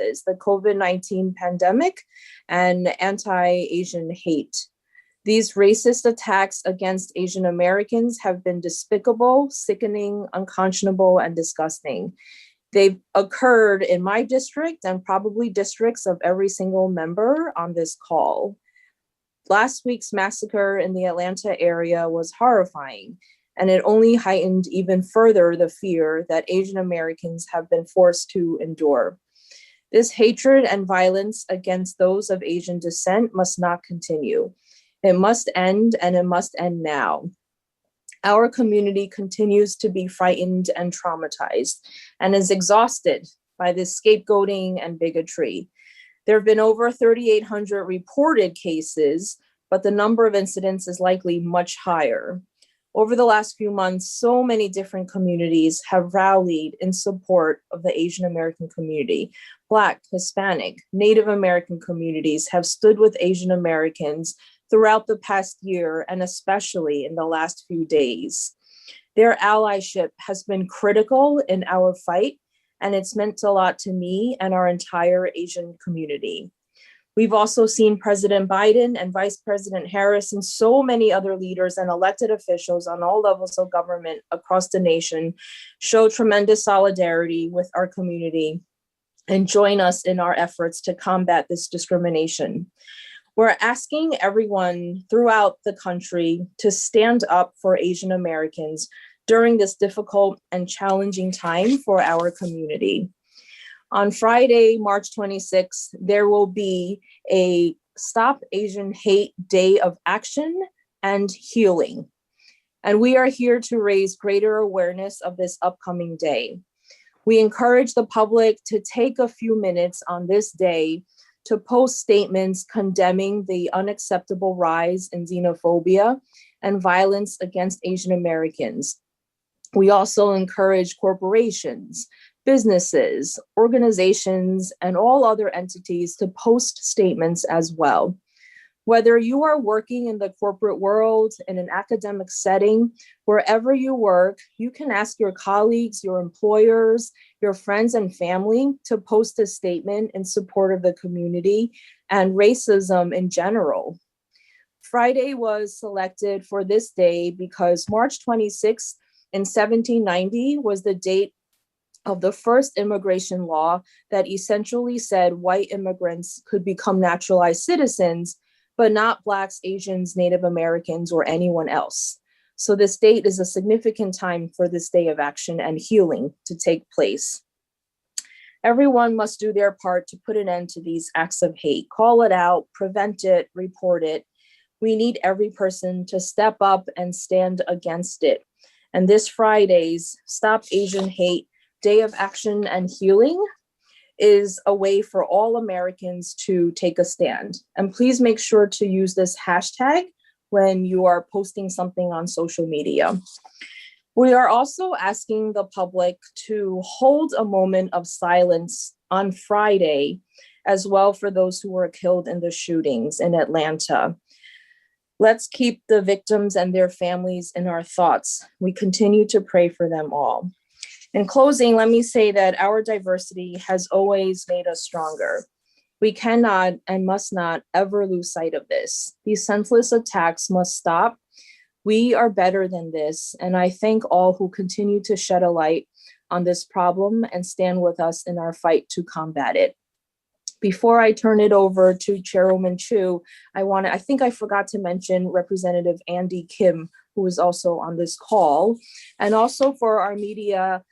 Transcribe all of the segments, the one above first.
methods, the COVID-19 pandemic and anti-Asian hate. These racist attacks against Asian Americans have been despicable, sickening, unconscionable, and disgusting. They've occurred in my district and probably districts of every single member on this call. Last week's massacre in the Atlanta area was horrifying, and it only heightened even further the fear that Asian Americans have been forced to endure. This hatred and violence against those of Asian descent must not continue. It must end, and it must end now. Our community continues to be frightened and traumatized and is exhausted by this scapegoating and bigotry. There have been over 3,800 reported cases, but the number of incidents is likely much higher. Over the last few months, so many different communities have rallied in support of the Asian American community. Black, Hispanic, Native American communities have stood with Asian Americans throughout the past year, and especially in the last few days. Their allyship has been critical in our fight, and it's meant a lot to me and our entire Asian community. We've also seen President Biden and Vice President Harris and so many other leaders and elected officials on all levels of government across the nation show tremendous solidarity with our community and join us in our efforts to combat this discrimination. We're asking everyone throughout the country to stand up for Asian Americans during this difficult and challenging time for our community. On Friday, March 26th, there will be a Stop Asian Hate Day of Action and Healing. And we are here to raise greater awareness of this upcoming day. We encourage the public to take a few minutes on this day to post statements condemning the unacceptable rise in xenophobia and violence against Asian Americans. We also encourage corporations, businesses, organizations, and all other entities to post statements as well. Whether you are working in the corporate world, in an academic setting, wherever you work, you can ask your colleagues, your employers, your friends and family to post a statement in support of the community and racism in general. Friday was selected for this day because March 26th in 1790 was the date of the first immigration law that essentially said white immigrants could become naturalized citizens, but not Blacks, Asians, Native Americans, or anyone else. So this date is a significant time for this day of action and healing to take place. Everyone must do their part to put an end to these acts of hate, call it out, prevent it, report it. We need every person to step up and stand against it. And this Friday's Stop Asian Hate Day of Action and Healing is a way for all Americans to take a stand. And please make sure to use this hashtag when you are posting something on social media. We are also asking the public to hold a moment of silence on Friday as well for those who were killed in the shootings in Atlanta. Let's keep the victims and their families in our thoughts. We continue to pray for them all. In closing, let me say that our diversity has always made us stronger. We cannot and must not ever lose sight of this. These senseless attacks must stop. We are better than this, and I thank all who continue to shed a light on this problem and stand with us in our fight to combat it. Before I turn it over to Chairwoman Chu, I think I forgot to mention Representative Andy Kim, who is also on this call, and also for our media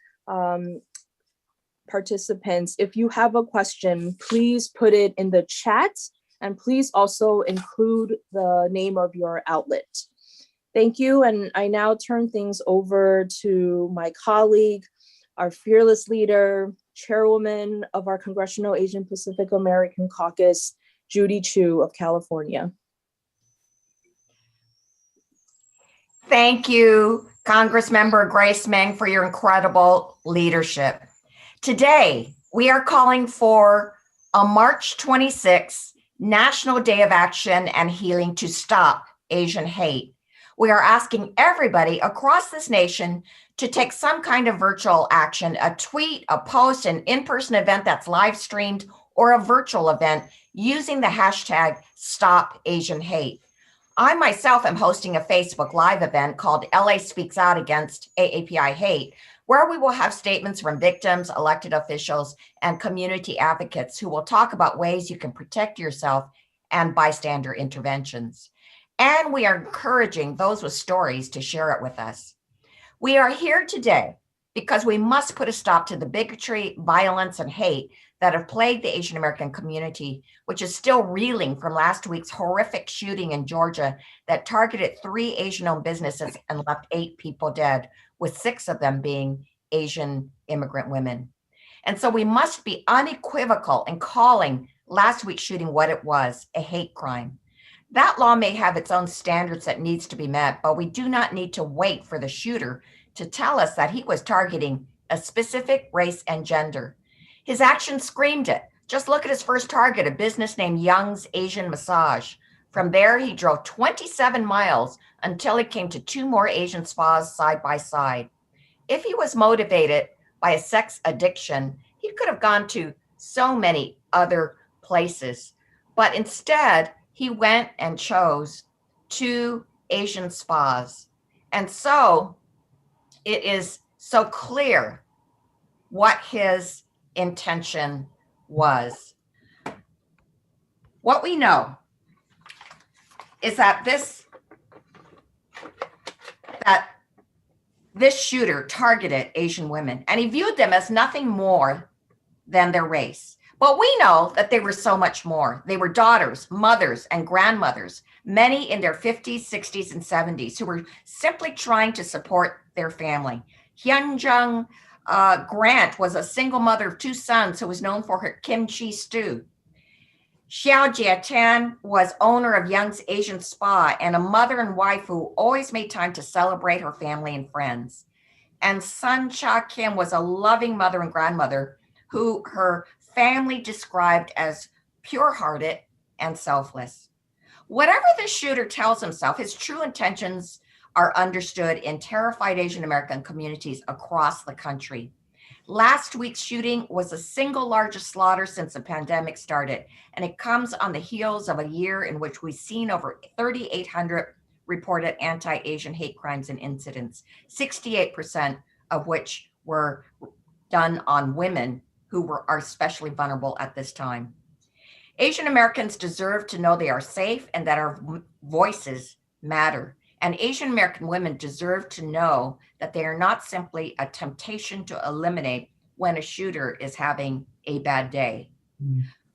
participants, if you have a question, please put it in the chat and please also include the name of your outlet. Thank you, and I now turn things over to my colleague, our fearless leader, chairwoman of our Congressional Asian Pacific American Caucus, Judy Chu of California. Thank you, Congressmember Grace Meng, for your incredible leadership. Today, we are calling for a March 26th National Day of Action and Healing to Stop Asian Hate. We are asking everybody across this nation to take some kind of virtual action, a tweet, a post, an in-person event that's live streamed, or a virtual event using the hashtag #StopAsianHate. I myself am hosting a Facebook Live event called LA Speaks Out Against AAPI Hate, where we will have statements from victims, elected officials, and community advocates who will talk about ways you can protect yourself and bystander interventions. And we are encouraging those with stories to share it with us. We are here today because we must put a stop to the bigotry, violence, and hate that have plagued the Asian American community, which is still reeling from last week's horrific shooting in Georgia that targeted 3 Asian-owned businesses and left 8 people dead, with 6 of them being Asian immigrant women. And so we must be unequivocal in calling last week's shooting what it was, a hate crime. That law may have its own standards that needs to be met, but we do not need to wait for the shooter to tell us that he was targeting a specific race and gender. His actions screamed it. Just look at his first target, a business named Young's Asian Massage. From there, he drove 27 miles until he came to 2 more Asian spas side by side. If he was motivated by a sex addiction, he could have gone to so many other places. But instead, he went and chose 2 Asian spas. And so it is so clear what his intention was. What we know is that this shooter targeted Asian women, and he viewed them as nothing more than their race. But we know that they were so much more. They were daughters, mothers, and grandmothers, many in their 50s, 60s, and 70s, who were simply trying to support their family. Hyunjung Grant was a single mother of 2 sons who was known for her kimchi stew. Xiao Jiatan was owner of Young's Asian Spa and a mother and wife who always made time to celebrate her family and friends. And Sun Cha Kim was a loving mother and grandmother who her family described as pure-hearted and selfless. Whatever the shooter tells himself, his true intentions are understood in terrified Asian American communities across the country. Last week's shooting was the single largest slaughter since the pandemic started, and it comes on the heels of a year in which we've seen over 3,800 reported anti-Asian hate crimes and incidents, 68% of which were done on women who are especially vulnerable at this time. Asian Americans deserve to know they are safe and that our voices matter. And Asian American women deserve to know that they are not simply a temptation to eliminate when a shooter is having a bad day.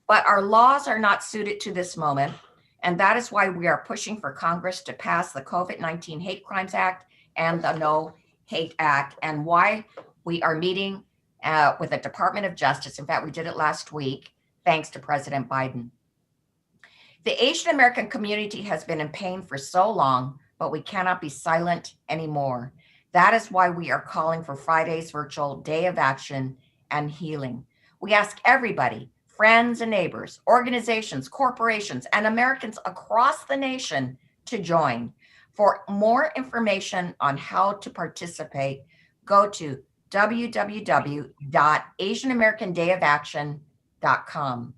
But our laws are not suited to this moment. And that is why we are pushing for Congress to pass the COVID-19 Hate Crimes Act and the No Hate Act, and why we are meeting with the Department of Justice. In fact, we did it last week, thanks to President Biden. The Asian American community has been in pain for so long, but we cannot be silent anymore. That is why we are calling for Friday's virtual Day of Action and Healing. We ask everybody, friends and neighbors, organizations, corporations, and Americans across the nation to join. For more information on how to participate, go to www.asianamericandayofAction.com.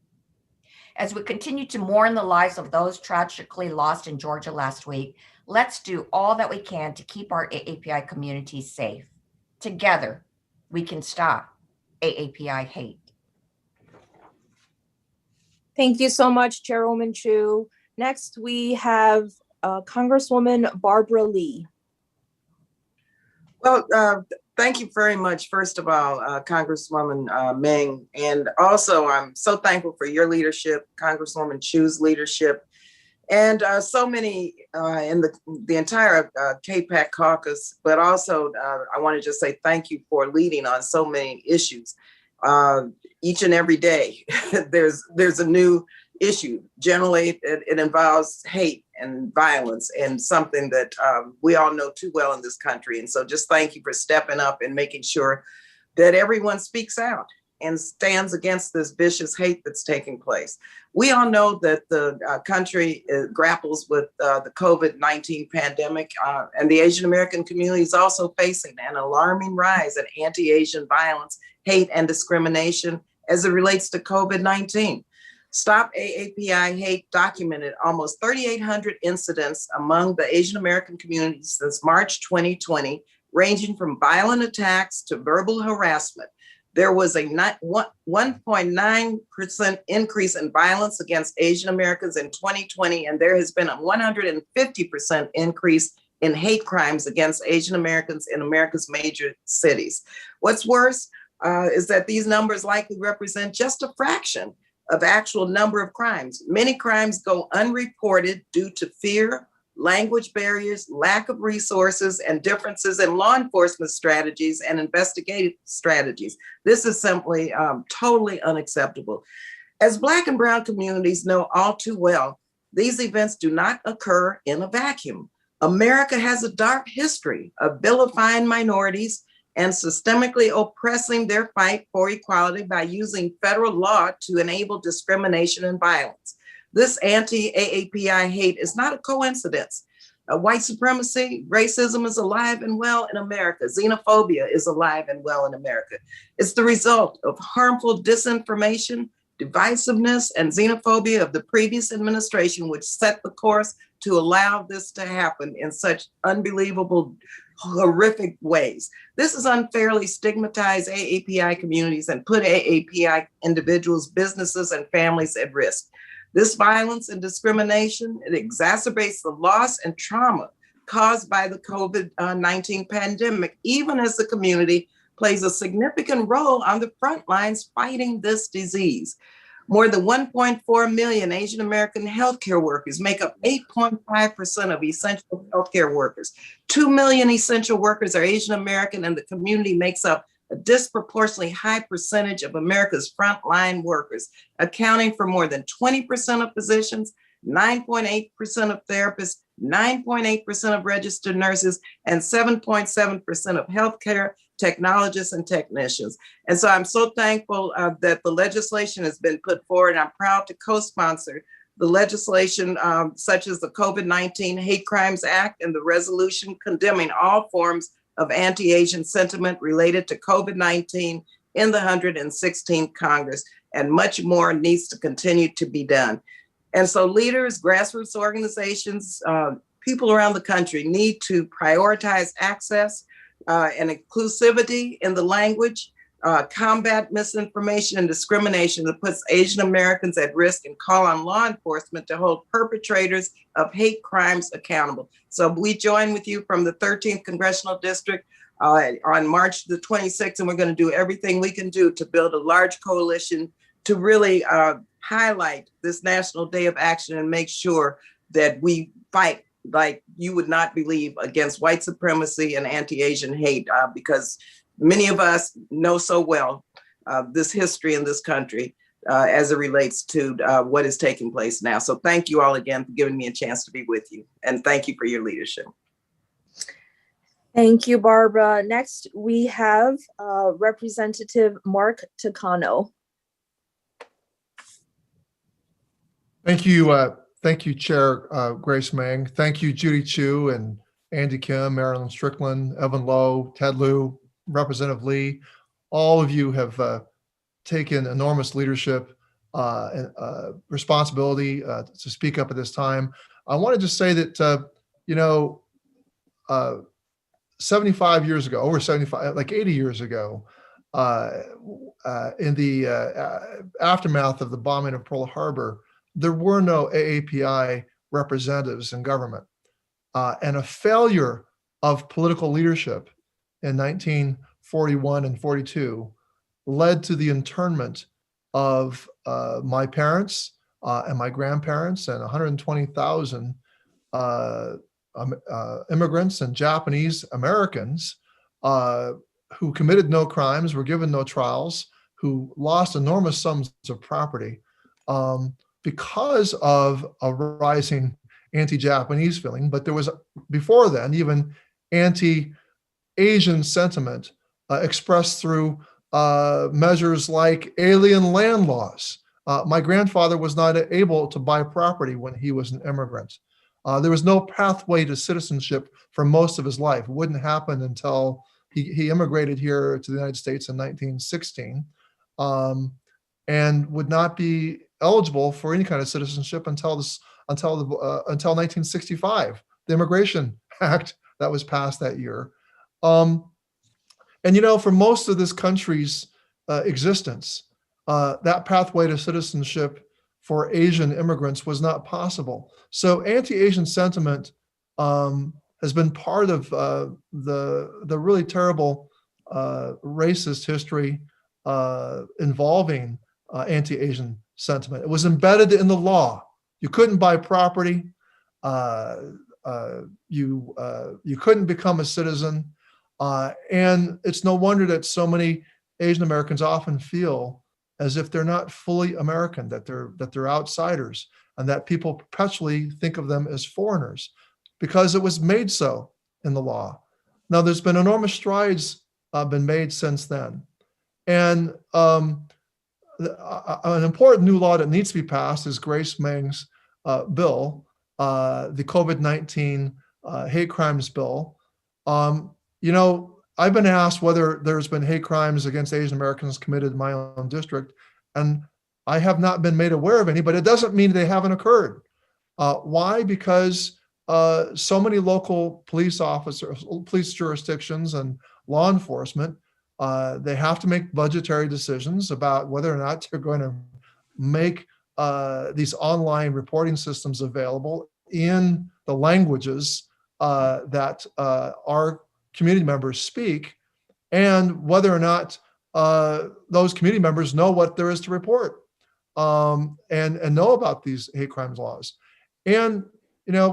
As we continue to mourn the lives of those tragically lost in Georgia last week, let's do all that we can to keep our AAPI community safe. Together, we can stop AAPI hate. Thank you so much, Chairwoman Chu. Next, we have Congresswoman Barbara Lee. Well, thank you very much, first of all, Congresswoman Meng. And also, I'm so thankful for your leadership, Congresswoman Chu's leadership, and so many in the entire KPAC caucus. But also, I want to just say thank you for leading on so many issues. Each and every day, there's a new issue. Generally, it involves hate and violence, and something that we all know too well in this country. And so just thank you for stepping up and making sure that everyone speaks out and stands against this vicious hate that's taking place. We all know that the country grapples with the COVID-19 pandemic, and the Asian American community is also facing an alarming rise in anti-Asian violence, hate, and discrimination, as it relates to COVID-19. Stop AAPI Hate documented almost 3,800 incidents among the Asian American communities since March 2020, ranging from violent attacks to verbal harassment. There was a 1.9% increase in violence against Asian Americans in 2020, and there has been a 150% increase in hate crimes against Asian Americans in America's major cities. What's worse is that these numbers likely represent just a fraction of actual number of crimes. Many crimes go unreported due to fear, language barriers, lack of resources, and differences in law enforcement strategies and investigative strategies. This is simply totally unacceptable. As Black and Brown communities know all too well, these events do not occur in a vacuum. America has a dark history of vilifying minorities and systemically oppressing their fight for equality by using federal law to enable discrimination and violence. This anti-AAPI hate is not a coincidence. White supremacy, racism is alive and well in America. Xenophobia is alive and well in America. It's the result of harmful disinformation, divisiveness, and xenophobia of the previous administration, which set the course to allow this to happen in such unbelievable, horrific ways. This has unfairly stigmatized AAPI communities and put AAPI individuals, businesses, and families at risk. This violence and discrimination, it exacerbates the loss and trauma caused by the COVID-19 pandemic, even as the community plays a significant role on the front lines fighting this disease. More than 1.4 million Asian American healthcare workers make up 8.5% of essential healthcare workers. 2 million essential workers are Asian American, and the community makes up a disproportionately high percentage of America's frontline workers, accounting for more than 20% of physicians, 9.8% of therapists, 9.8% of registered nurses, and 7.7% of healthcare technologists and technicians. And so I'm so thankful that the legislation has been put forward. I'm proud to co-sponsor the legislation such as the COVID-19 Hate Crimes Act and the resolution condemning all forms of anti-Asian sentiment related to COVID-19 in the 116th Congress, and much more needs to continue to be done. And so leaders, grassroots organizations, people around the country need to prioritize access and inclusivity in the language, combat misinformation and discrimination that puts Asian Americans at risk, and call on law enforcement to hold perpetrators of hate crimes accountable. So we join with you from the 13th Congressional District on March the 26th, and we're going to do everything we can do to build a large coalition to really highlight this National Day of Action and make sure that we fight like you would not believe against white supremacy and anti-Asian hate, because many of us know so well this history in this country as it relates to what is taking place now. So thank you all again for giving me a chance to be with you. And thank you for your leadership. Thank you, Barbara. Next, we have Representative Mark Takano. Thank you, Chair Grace Meng. Thank you, Judy Chu and Andy Kim, Marilyn Strickland, Evan Low, Ted Liu, Representative Lee. All of you have taken enormous leadership and responsibility to speak up at this time. I want to just say that, 75 years ago, over 75, like 80 years ago, in the aftermath of the bombing of Pearl Harbor, there were no AAPI representatives in government. And a failure of political leadership in 1941 and 42 led to the internment of my parents and my grandparents and 120,000 immigrants and Japanese Americans who committed no crimes, were given no trials, who lost enormous sums of property because of a rising anti-Japanese feeling. But there was, before then, even anti-Asian sentiment expressed through measures like alien land laws. My grandfather was not able to buy property when he was an immigrant. There was no pathway to citizenship for most of his life. It wouldn't happen until he immigrated here to the United States in 1916. and would not be eligible for any kind of citizenship until 1965, the Immigration Act that was passed that year. And for most of this country's existence, that pathway to citizenship for Asian immigrants was not possible. So anti-Asian sentiment has been part of the really terrible racist history involving anti-Asian sentiment. It was embedded in the law. You couldn't buy property. You couldn't become a citizen. And it's no wonder that so many Asian Americans often feel as if they're not fully American, that they're outsiders, and that people perpetually think of them as foreigners because it was made so in the law. Now, there's been enormous strides been made since then. And an important new law that needs to be passed is Grace Meng's bill, the COVID-19 hate crimes bill. I've been asked whether there's been hate crimes against Asian Americans committed in my own district, and I have not been made aware of any, but it doesn't mean they haven't occurred. Why? Because so many local police officers, police jurisdictions, and law enforcement, they have to make budgetary decisions about whether or not they're going to make these online reporting systems available in the languages that our community members speak, and whether or not those community members know what there is to report and know about these hate crimes laws. And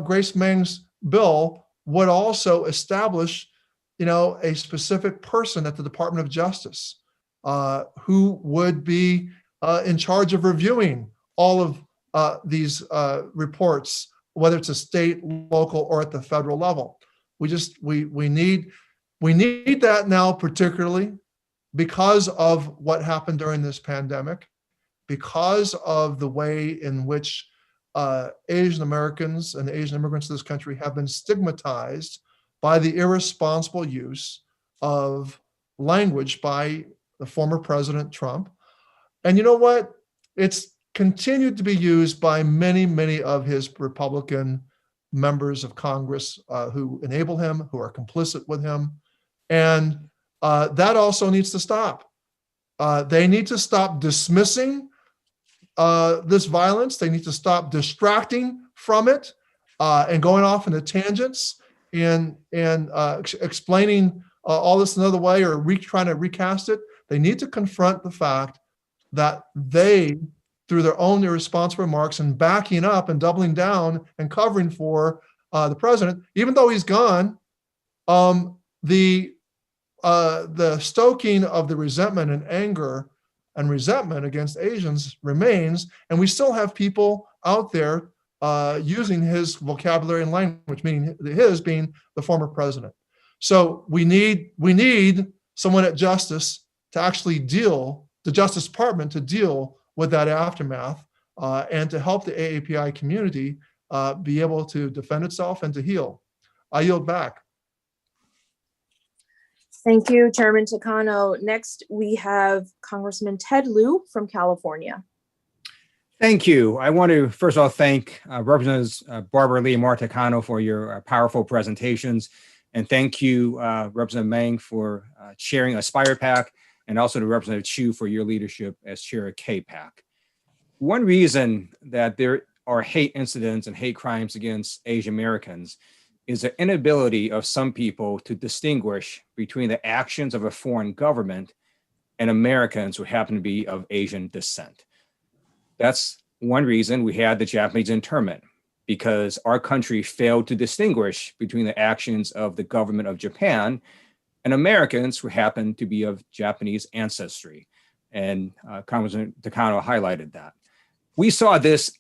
Grace Meng's bill would also establish a specific person at the Department of Justice who would be in charge of reviewing all of these reports, whether it's a state, local, or at the federal level. We need that now, particularly because of what happened during this pandemic, because of the way in which Asian Americans and Asian immigrants to this country have been stigmatized by the irresponsible use of language by the former President Trump. And you know what? It's continued to be used by many, many of his Republican members of Congress who enable him, who are complicit with him. And that also needs to stop. They need to stop dismissing this violence. They need to stop distracting from it and going off into tangents and explaining all this another way or trying to recast it. They need to confront the fact that they, through their own irresponsible remarks and backing up and doubling down and covering for the president, even though he's gone, the stoking of the resentment and anger and resentment against Asians remains, and we still have people out there using his vocabulary and language, meaning his being the former president. So we need someone at Justice to actually the Justice Department to deal with that aftermath and to help the AAPI community be able to defend itself and to heal. I yield back. Thank you, Chairman Takano. Next, we have Congressman Ted Liu from California. Thank you. I want to, first of all, thank Representatives Barbara Lee and Marta Takano for your powerful presentations. And thank you, Representative Meng, for chairing Aspire PAC, and also to Representative Chu for your leadership as chair of K-PAC. One reason that there are hate incidents and hate crimes against Asian Americans is the inability of some people to distinguish between the actions of a foreign government and Americans who happen to be of Asian descent. That's one reason we had the Japanese internment, because our country failed to distinguish between the actions of the government of Japan and Americans who happen to be of Japanese ancestry. And Congressman Takano highlighted that. We saw this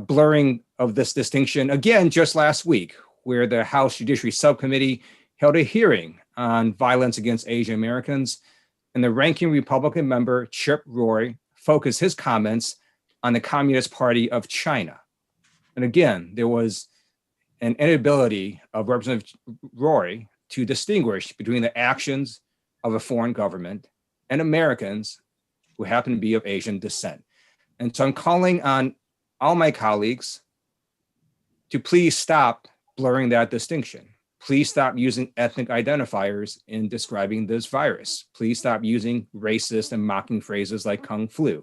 blurring of this distinction again just last week, where the House Judiciary Subcommittee held a hearing on violence against Asian Americans, and the ranking Republican member, Chip Roy, focused his comments on the Communist Party of China. And again, there was an inability of Representative Roy to distinguish between the actions of a foreign government and Americans who happen to be of Asian descent. And so I'm calling on all my colleagues to please stop blurring that distinction. Please stop using ethnic identifiers in describing this virus. Please stop using racist and mocking phrases like Kung Flu,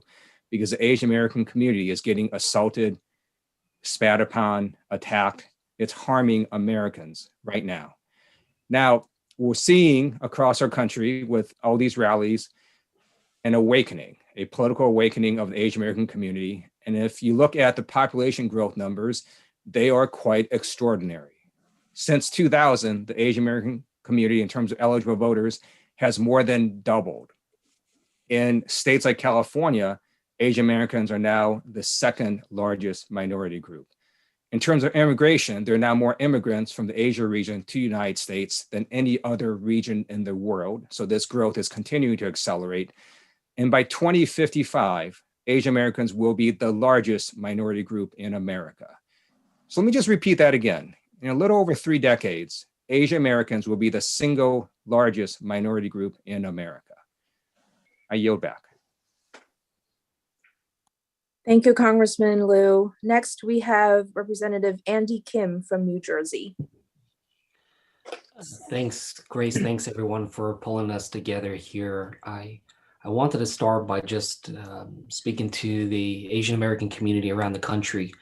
because the Asian American community is getting assaulted, spat upon, attacked. It's harming Americans right now. Now, we're seeing across our country with all these rallies an awakening, a political awakening of the Asian American community. And if you look at the population growth numbers, they are quite extraordinary. Since 2000, the Asian American community in terms of eligible voters has more than doubled. In states like California, Asian Americans are now the second largest minority group. In terms of immigration, there are now more immigrants from the Asia region to the United States than any other region in the world. So this growth is continuing to accelerate. And by 2055, Asian Americans will be the largest minority group in America. So let me just repeat that again. In a little over 3 decades, Asian Americans will be the single largest minority group in America. I yield back. Thank you, Congressman Liu. Next, we have Representative Andy Kim from New Jersey. Thanks, Grace. Thanks, everyone, for pulling us together here. I wanted to start by just speaking to the Asian American community around the country.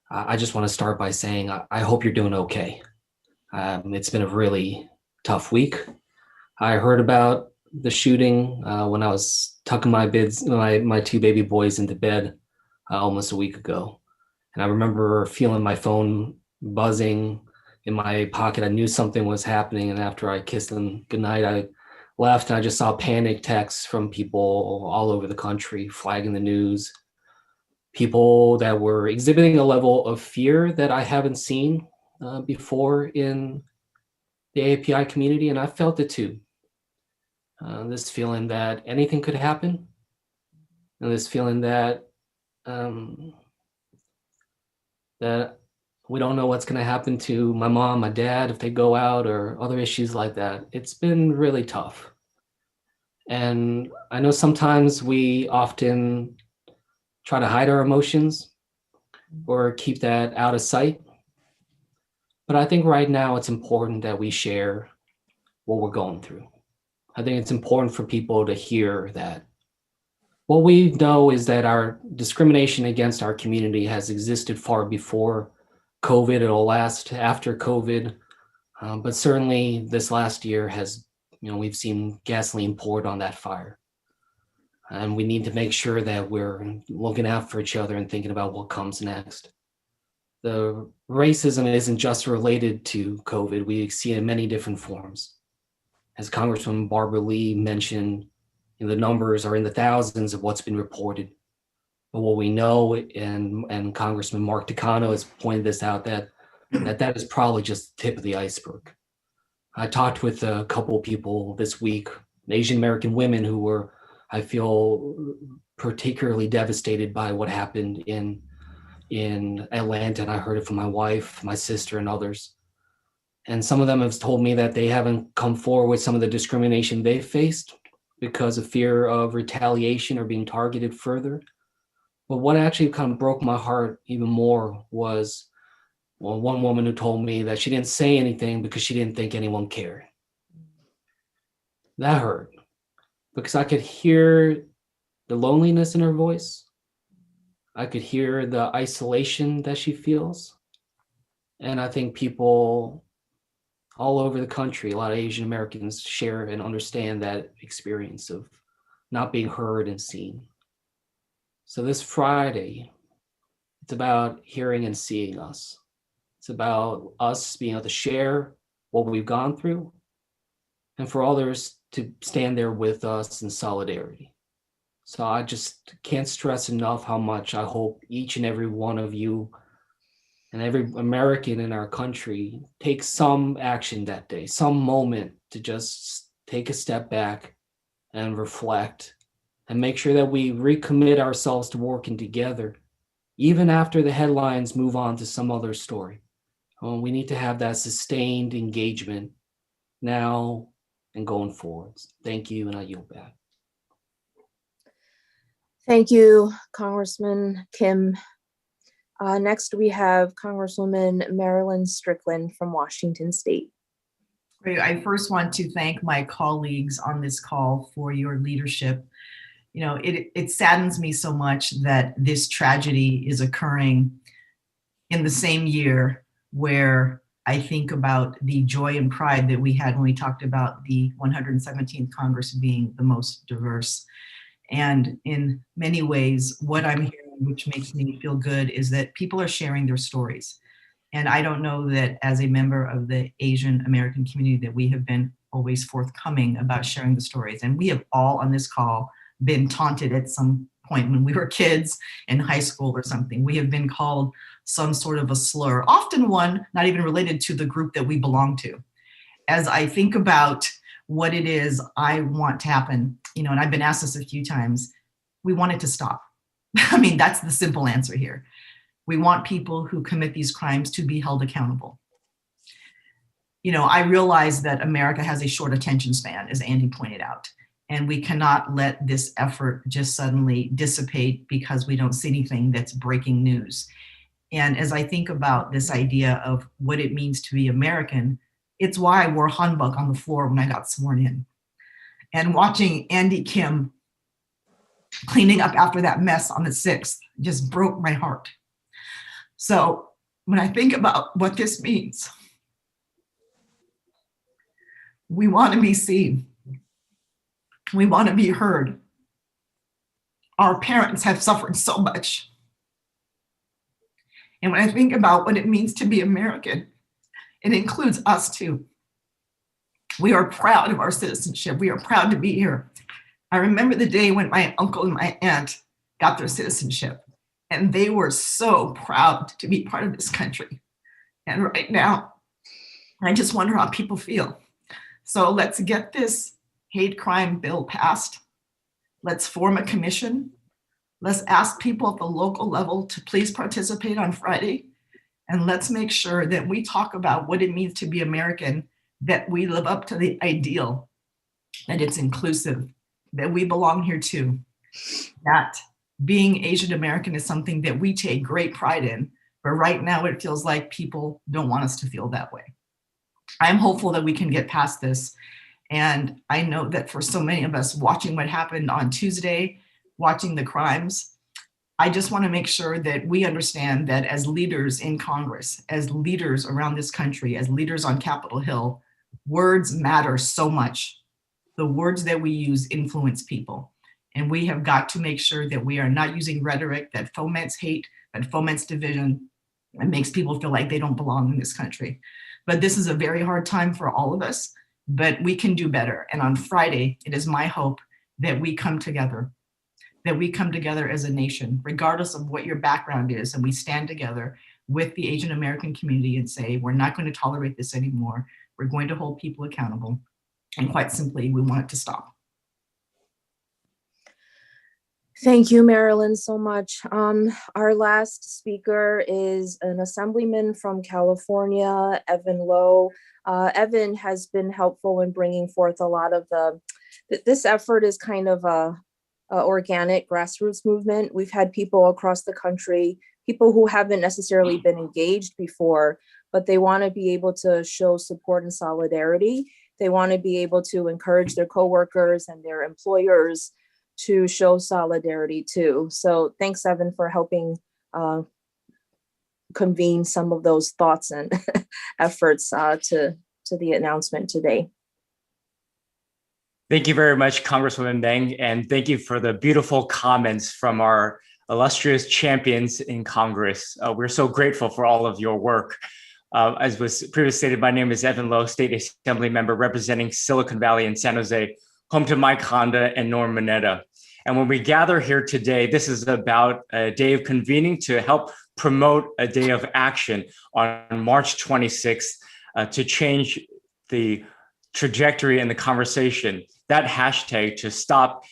I just want to start by saying I hope you're doing okay. It's been a really tough week. I heard about the shooting when I was tucking my 2 baby boys into bed almost a week ago. And I remember feeling my phone buzzing in my pocket. I knew something was happening. And after I kissed them goodnight, I left and I just saw panic texts from people all over the country flagging the news. People that were exhibiting a level of fear that I haven't seen before in the API community. And I felt it too. This feeling that anything could happen. And this feeling that that we don't know what's going to happen to my mom, my dad, if they go out or other issues like that. It's been really tough. And I know sometimes we often try to hide our emotions or keep that out of sight. But I think right now it's important that we share what we're going through. I think it's important for people to hear that what we know is that our discrimination against our community has existed far before COVID. It'll last after COVID. But certainly this last year has, we've seen gasoline poured on that fire. And we need to make sure that we're looking out for each other and thinking about what comes next. The racism isn't just related to COVID. We see it in many different forms. As Congresswoman Barbara Lee mentioned, the numbers are in the thousands of what's been reported. But what we know, and Congressman Mark Takano has pointed this out, that is probably just the tip of the iceberg. I talked with a couple of people this week, Asian American women who were, I feel, particularly devastated by what happened in Atlanta. And I heard it from my wife, my sister, and others. And some of them have told me that they haven't come forward with some of the discrimination they faced because of fear of retaliation or being targeted further. But what actually kind of broke my heart even more was one woman who told me that she didn't say anything because she didn't think anyone cared. That hurt because I could hear the loneliness in her voice. I could hear the isolation that she feels. And I think people all over the country, a lot of Asian Americans share and understand that experience of not being heard and seen. So this Friday, it's about hearing and seeing us. It's about us being able to share what we've gone through and for others to stand there with us in solidarity. So I just can't stress enough how much I hope each and every one of you and every American in our country takes some action that day, some moment to just take a step back and reflect and make sure that we recommit ourselves to working together, even after the headlines move on to some other story. We need to have that sustained engagement now and going forwards. Thank you, and I yield back. Thank you, Congressman Kim. Next, we have Congresswoman Marilyn Strickland from Washington State. Great. I first want to thank my colleagues on this call for your leadership. You know, it saddens me so much that this tragedy is occurring in the same year where I think about the joy and pride that we had when we talked about the 117th Congress being the most diverse. And in many ways, what I'm hearing, which makes me feel good, is that people are sharing their stories. And I don't know that as a member of the Asian American community that we have been always forthcoming about sharing the stories. And we have all on this call been taunted at some point when we were kids in high school or something. We have been called some sort of a slur, often one not even related to the group that we belong to. As I think about what it is I want to happen, you know, and I've been asked this a few times, we want it to stop. I mean, that's the simple answer here. We want people who commit these crimes to be held accountable. You know, I realize that America has a short attention span, as Andy pointed out, and we cannot let this effort just suddenly dissipate because we don't see anything that's breaking news. And as I think about this idea of what it means to be American, it's why I wore hanbok on the floor when I got sworn in. And watching Andy Kim cleaning up after that mess on the 6th just broke my heart. So when I think about what this means, we want to be seen. We want to be heard. Our parents have suffered so much. And when I think about what it means to be American, it includes us too. We are proud of our citizenship. We are proud to be here. I remember the day when my uncle and my aunt got their citizenship, and they were so proud to be part of this country. And right now, I just wonder how people feel. So let's get this hate crime bill passed. Let's form a commission. Let's ask people at the local level to please participate on Friday. And let's make sure that we talk about what it means to be American, that we live up to the ideal, that it's inclusive, that we belong here too, that being Asian American is something that we take great pride in, but right now it feels like people don't want us to feel that way. I'm hopeful that we can get past this. And I know that for so many of us watching what happened on Tuesday, watching the crimes, I just want to make sure that we understand that as leaders in Congress, as leaders around this country, as leaders on Capitol Hill, words matter so much. The words that we use influence people. And we have got to make sure that we are not using rhetoric that foments hate, that foments division, and makes people feel like they don't belong in this country. But this is a very hard time for all of us, but we can do better. And on Friday, it is my hope that we come together as a nation, regardless of what your background is, and we stand together with the Asian American community and say, we're not going to tolerate this anymore. We're going to hold people accountable. And quite simply, we want it to stop. Thank you, Marilyn, so much. Our last speaker is an assemblyman from California, Even Low. Evan has been helpful in bringing forth a lot of this effort is kind of a organic grassroots movement. We've had people across the country, people who haven't necessarily been engaged before, but they want to be able to show support and solidarity. They want to be able to encourage their coworkers and their employers to show solidarity too. So thanks, Evan, for helping convene some of those thoughts and efforts to the announcement today. Thank you very much, Congresswoman Meng, and thank you for the beautiful comments from our illustrious champions in Congress. We're so grateful for all of your work. As was previously stated, my name is Even Low, State Assembly Member representing Silicon Valley and San Jose, home to Mike Honda and Norm Mineta. And when we gather here today, this is about a day of convening to help promote a day of action on March 26th to change the trajectory and the conversation. That hashtag to stop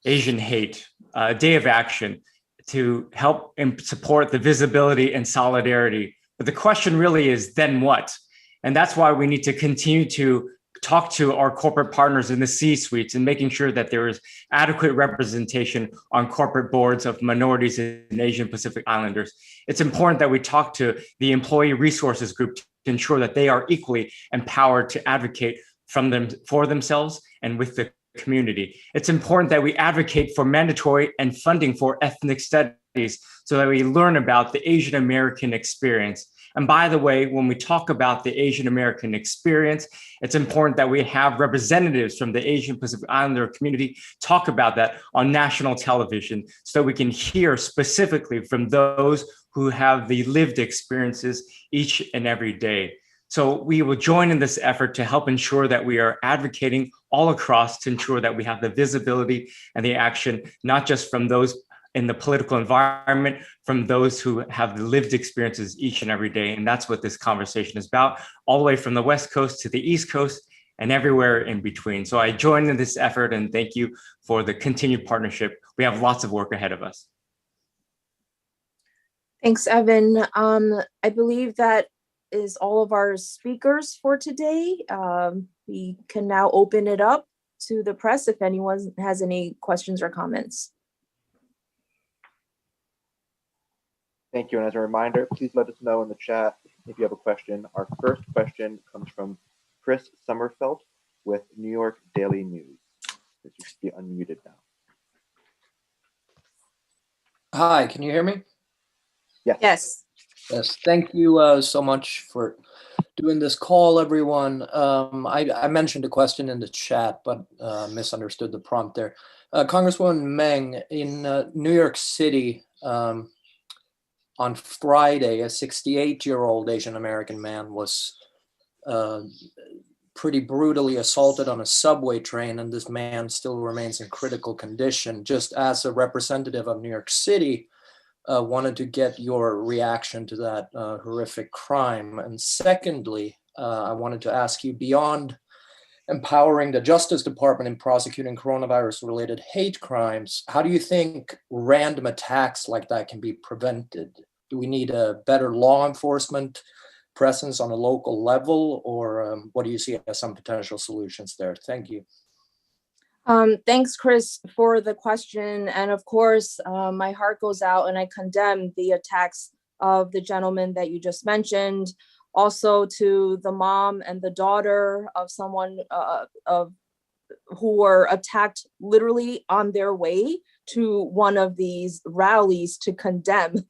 Asian hate, a day of action to help and support the visibility and solidarity. But the question really is, then what? And that's why we need to continue to talk to our corporate partners in the C-suites and making sure that there is adequate representation on corporate boards of minorities and Asian Pacific Islanders. It's important that we talk to the employee resources group to ensure that they are equally empowered to advocate for themselves and with the community. It's important that we advocate for mandatory and funding for ethnic studies so that we learn about the Asian American experience. And by the way, when we talk about the Asian American experience, it's important that we have representatives from the Asian Pacific Islander community talk about that on national television so that we can hear specifically from those who have the lived experiences each and every day. So we will join in this effort to help ensure that we are advocating all across to ensure that we have the visibility and the action, not just from those in the political environment, from those who have the lived experiences each and every day. And that's what this conversation is about, all the way from the West Coast to the East Coast and everywhere in between. So I join in this effort and thank you for the continued partnership. We have lots of work ahead of us. Thanks, Evan. I believe that is all of our speakers for today. We can now open it up to the press if anyone has any questions or comments. Thank you. And as a reminder, please let us know in the chat if you have a question. Our first question comes from Chris Sommerfeld with New York Daily News. You should be unmuted now. Hi, can you hear me? Yes. Yes. Yes, thank you so much for doing this call, everyone. I mentioned a question in the chat, but misunderstood the prompt there. Congresswoman Meng, in New York City, on Friday, a 68-year-old Asian American man was pretty brutally assaulted on a subway train, and this man still remains in critical condition. Just as a representative of New York City, wanted to get your reaction to that horrific crime. And secondly, I wanted to ask you, beyond empowering the Justice Department in prosecuting coronavirus-related hate crimes, how do you think random attacks like that can be prevented? Do we need a better law enforcement presence on a local level, or what do you see as some potential solutions there? Thank you. Thanks, Chris, for the question. And of course, my heart goes out and I condemn the attacks of the gentleman that you just mentioned. Also to the mom and the daughter of someone who were attacked literally on their way to one of these rallies to condemn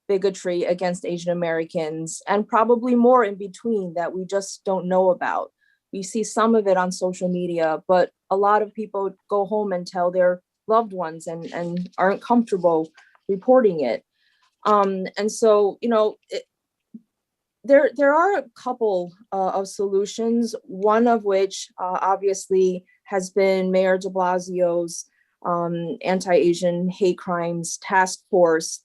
bigotry against Asian Americans, and probably more in between that we just don't know about. We see some of it on social media, but a lot of people go home and tell their loved ones and aren't comfortable reporting it. And so, you know, there are a couple of solutions, one of which obviously has been Mayor de Blasio's anti-Asian hate crimes task force.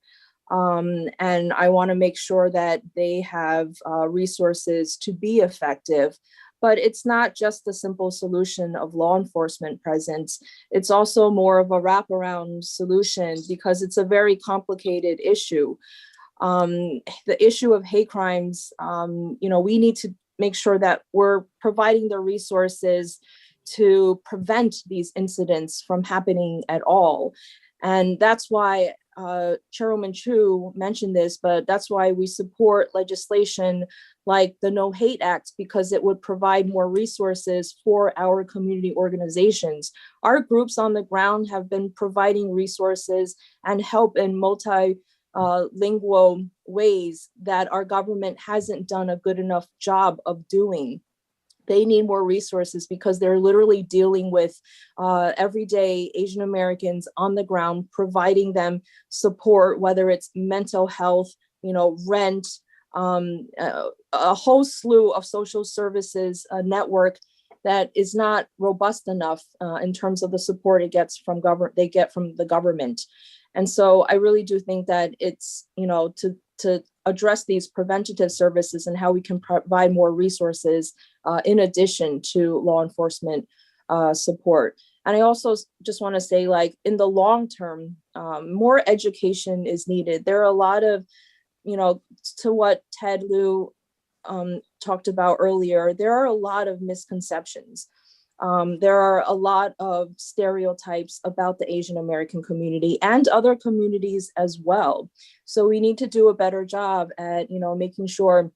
And I want to make sure that they have resources to be effective. But it's not just the simple solution of law enforcement presence. It's also more of a wraparound solution because it's a very complicated issue. The issue of hate crimes, you know, we need to make sure that we're providing the resources to prevent these incidents from happening at all. And that's why Chairwoman Chu mentioned this, but that's why we support legislation like the No Hate Act, because it would provide more resources for our community organizations. Our groups on the ground have been providing resources and help in multilingual ways that our government hasn't done a good enough job of doing. They need more resources because they're literally dealing with everyday Asian Americans on the ground, providing them support, whether it's mental health, you know, rent, a whole slew of social services network that is not robust enough in terms of the support it gets from they get from the government. And so I really do think that it's, you know, to address these preventative services and how we can provide more resources in addition to law enforcement support. And I also just want to say, like, in the long term, more education is needed. There are a lot of, you know, to what Ted Liu talked about earlier, there are a lot of misconceptions. There are a lot of stereotypes about the Asian American community and other communities as well. So we need to do a better job at, making sure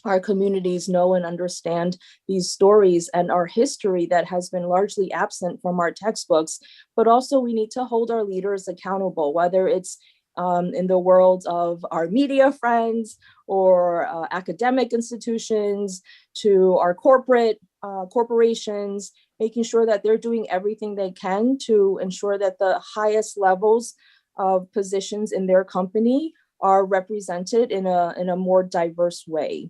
our communities know and understand these stories and our history that has been largely absent from our textbooks. But also we need to hold our leaders accountable, whether it's in the world of our media friends or academic institutions, to our corporations, making sure that they're doing everything they can to ensure that the highest levels of positions in their company are represented in a more diverse way.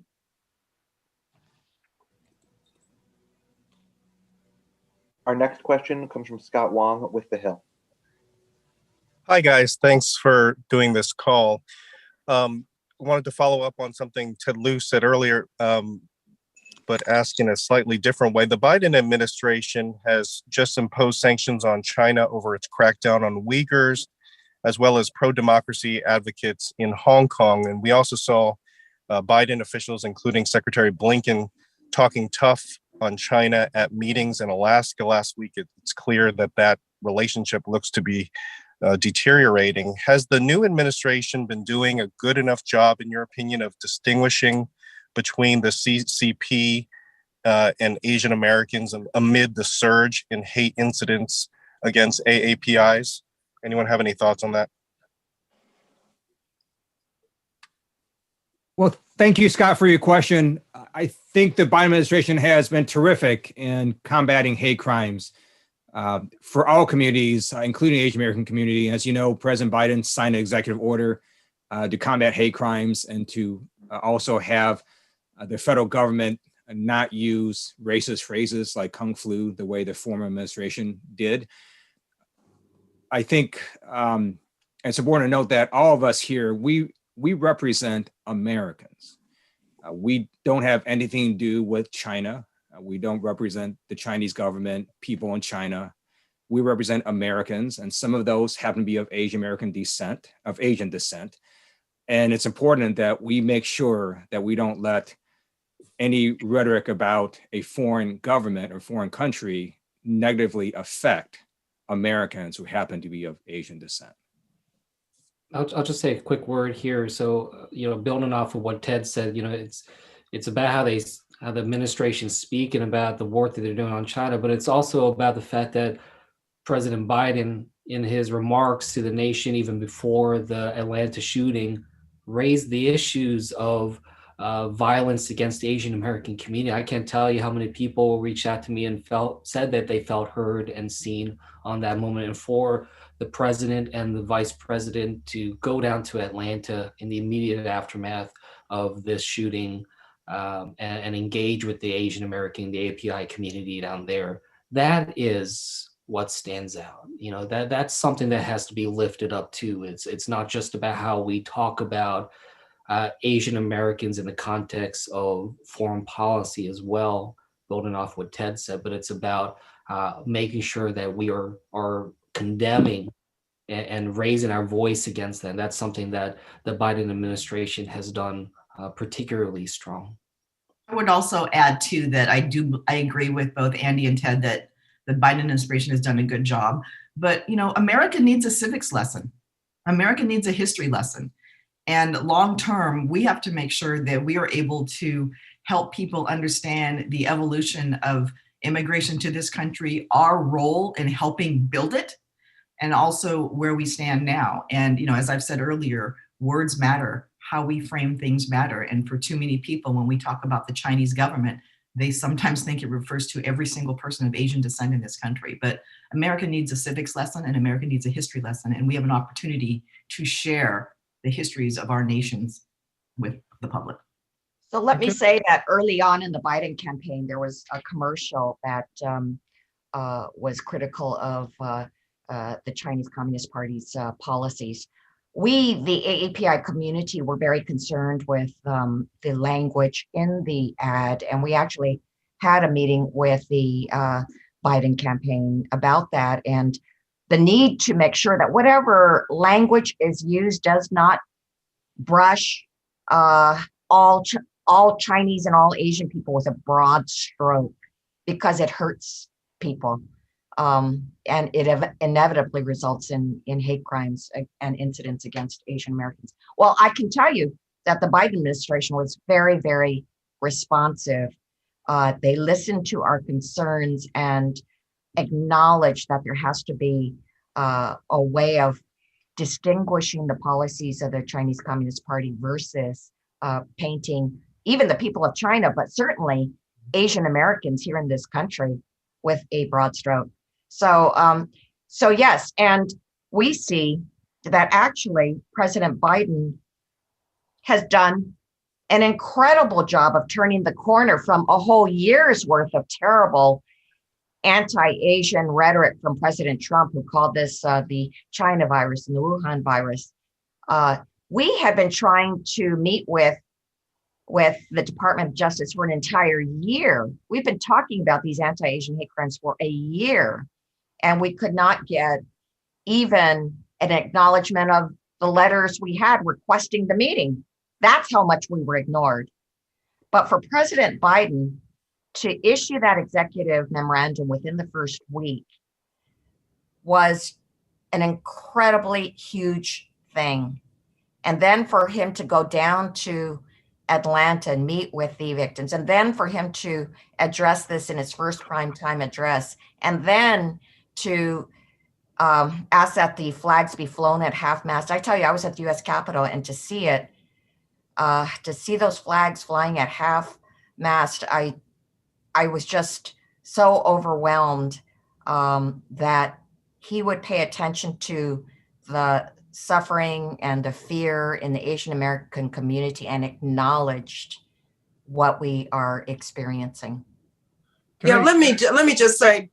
Our next question comes from Scott Wong with The Hill. Hi, guys. Thanks for doing this call. Wanted to follow up on something Ted Liu said earlier, but ask in a slightly different way. The Biden administration has just imposed sanctions on China over its crackdown on Uyghurs, as well as pro-democracy advocates in Hong Kong. And we also saw Biden officials, including Secretary Blinken, talking tough on China at meetings in Alaska last week. It's clear that that relationship looks to be deteriorating. Has the new administration been doing a good enough job, in your opinion, of distinguishing between the CCP and Asian Americans amid the surge in hate incidents against AAPIs? Anyone have any thoughts on that? Well, thank you, Scott, for your question. I think the Biden administration has been terrific in combating hate crimes for all communities, including the Asian American community. As you know, President Biden signed an executive order to combat hate crimes and to also have the federal government not use racist phrases like Kung Flu the way the former administration did. I think it's important to note that all of us here, we represent Americans. We don't have anything to do with China. We don't represent the Chinese government, people in China. We represent Americans, and some of those happen to be of Asian descent. And it's important that we make sure that we don't let any rhetoric about a foreign government or foreign country negatively affect Americans who happen to be of Asian descent. I'll just say a quick word here. So, building off of what Ted said, it's about how the administration speak and about the work that they're doing on China, but it's also about the fact that President Biden, in his remarks to the nation, even before the Atlanta shooting, raised the issues of violence against the Asian American community. I can't tell you how many people reached out to me and said that they felt heard and seen on that moment. And for the president and the vice president to go down to Atlanta in the immediate aftermath of this shooting and engage with the Asian American, the API community down there, that is what stands out. That's something that has to be lifted up too. It's not just about how we talk about Asian Americans in the context of foreign policy as well, building off what Ted said, but it's about making sure that we are condemning and raising our voice against them. That's something that the Biden administration has done particularly strong. I would also add too that I agree with both Andy and Ted that the Biden administration has done a good job. But America needs a civics lesson. America needs a history lesson. And long term, we have to make sure that we are able to help people understand the evolution of immigration to this country, our role in helping build it, and also where we stand now. And as I've said earlier, words matter. How we frame things matter. And for too many people, when we talk about the Chinese government, they sometimes think it refers to every single person of Asian descent in this country. But America needs a civics lesson and America needs a history lesson. And we have an opportunity to share the histories of our nations with the public. So let me say that early on in the Biden campaign, there was a commercial that was critical of the Chinese Communist Party's policies. We, the AAPI community, were very concerned with the language in the ad, and we actually had a meeting with the Biden campaign about that, and the need to make sure that whatever language is used does not brush all all Chinese and all Asian people was a broad stroke because it hurts people. And it inevitably results in hate crimes and incidents against Asian Americans. Well, I can tell you that the Biden administration was very, very responsive. They listened to our concerns and acknowledged that there has to be a way of distinguishing the policies of the Chinese Communist Party versus painting even the people of China, but certainly Asian Americans here in this country with a broad stroke. So yes, and we see that actually President Biden has done an incredible job of turning the corner from a whole year's worth of terrible anti-Asian rhetoric from President Trump, who called this the China virus and the Wuhan virus. We have been trying to meet with the Department of Justice for an entire year. We've been talking about these anti-Asian hate crimes for a year, and we could not get even an acknowledgement of the letters we had requesting the meeting. That's how much we were ignored. But for President Biden to issue that executive memorandum within the first week was an incredibly huge thing. And then for him to go down to Atlanta and meet with the victims, and then for him to address this in his first primetime address, and then to ask that the flags be flown at half-mast. I tell you, I was at the U.S. Capitol, and to see it, to see those flags flying at half-mast, I was just so overwhelmed that he would pay attention to the suffering and the fear in the Asian American community and acknowledged what we are experiencing. Let me just say,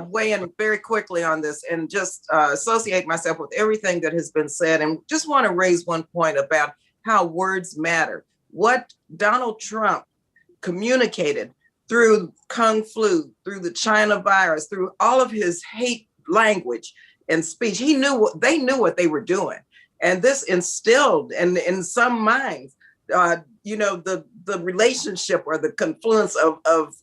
weigh in very quickly on this and just associate myself with everything that has been said, and just want to raise one point about how words matter. What Donald Trump communicated through Kung Flu, through the China virus, through all of his hate language and speech, they knew what they were doing. And this instilled in some minds, the relationship or the confluence of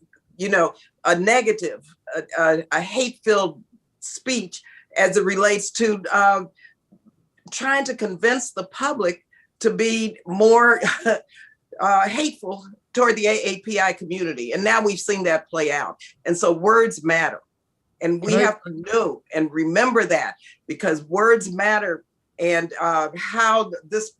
a negative, a hate-filled speech as it relates to trying to convince the public to be more hateful toward the AAPI community. And now we've seen that play out. And so words matter. And we have to know and remember that, because words matter. And how this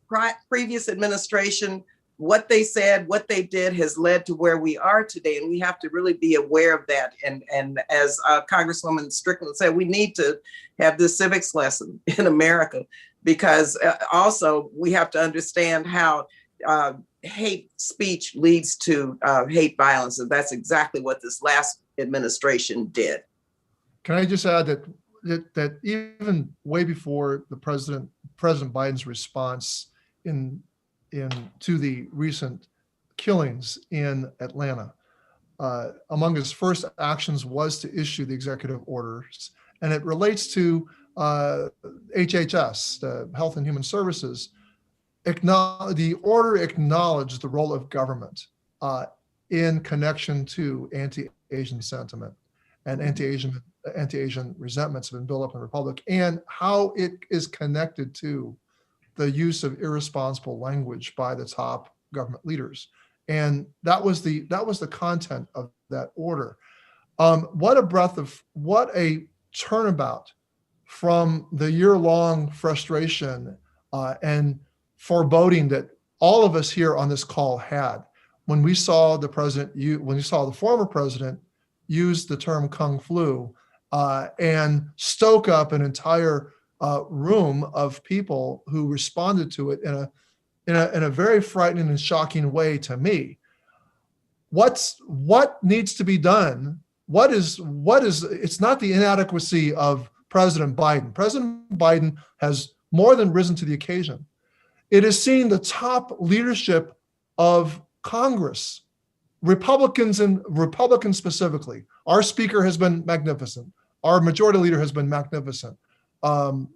previous administration, what they said, what they did has led to where we are today. And we have to really be aware of that. And as Congresswoman Strickland said, we need to have this civics lesson in America, because also we have to understand how hate speech leads to hate violence. And that's exactly what this last administration did. Can I just add that even way before the President Biden's response to the recent killings in Atlanta, among his first actions was to issue the executive orders, and it relates to HHS, the Health and Human Services. The order acknowledged the role of government in connection to anti-Asian sentiment and anti-Asian resentments have been built up in the Republic, and how it is connected to the use of irresponsible language by the top government leaders. And that was the content of that order. What a turnabout from the year-long frustration and foreboding that all of us here on this call had when we saw the former president use the term Kung Flu and stoke up an entire room of people who responded to it in a very frightening and shocking way to me. What needs to be done? It's not the inadequacy of President Biden. President Biden has more than risen to the occasion. It is seeing the top leadership of Congress, Republicans specifically. Our speaker has been magnificent. Our majority leader has been magnificent. Mr.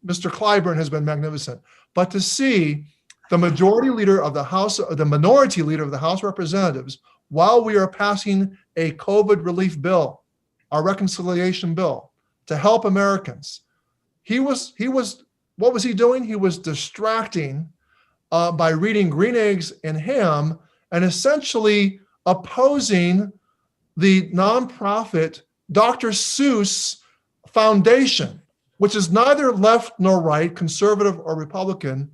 Clyburn has been magnificent. But to see the majority leader of the House, the minority leader of the House of Representatives, while we are passing a COVID relief bill, our reconciliation bill, to help Americans. What was he doing? He was distracting by reading Green Eggs and Ham and essentially opposing the nonprofit Dr. Seuss Foundation, which is neither left nor right, conservative or Republican,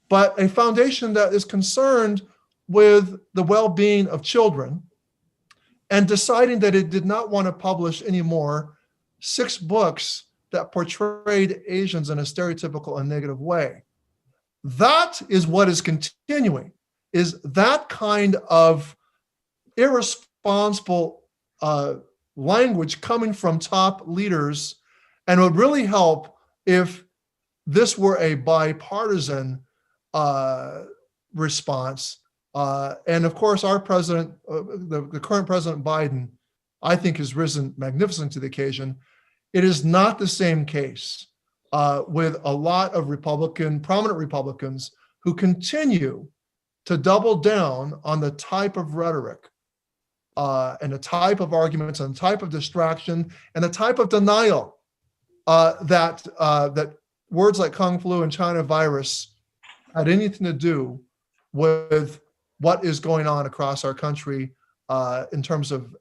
but a foundation that is concerned with the well-being of children, and deciding that it did not want to publish anymore 6 books that portrayed Asians in a stereotypical and negative way. That is what is continuing, is that kind of irresponsible language coming from top leaders, and it would really help if this were a bipartisan response. And of course, our president, the current President Biden, I think has risen magnificently to the occasion. It is not the same case with a lot of prominent Republicans who continue to double down on the type of rhetoric and the type of arguments and the type of distraction and the type of denial that words like Kung flu and China virus had anything to do with what is going on across our country in terms of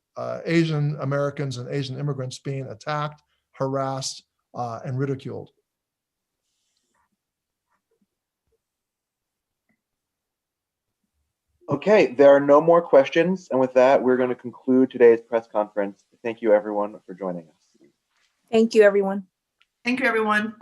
Asian Americans and Asian immigrants being attacked, harassed, and ridiculed. Okay, there are no more questions. And with that, we're going to conclude today's press conference. Thank you, everyone, for joining us. Thank you, everyone. Thank you, everyone.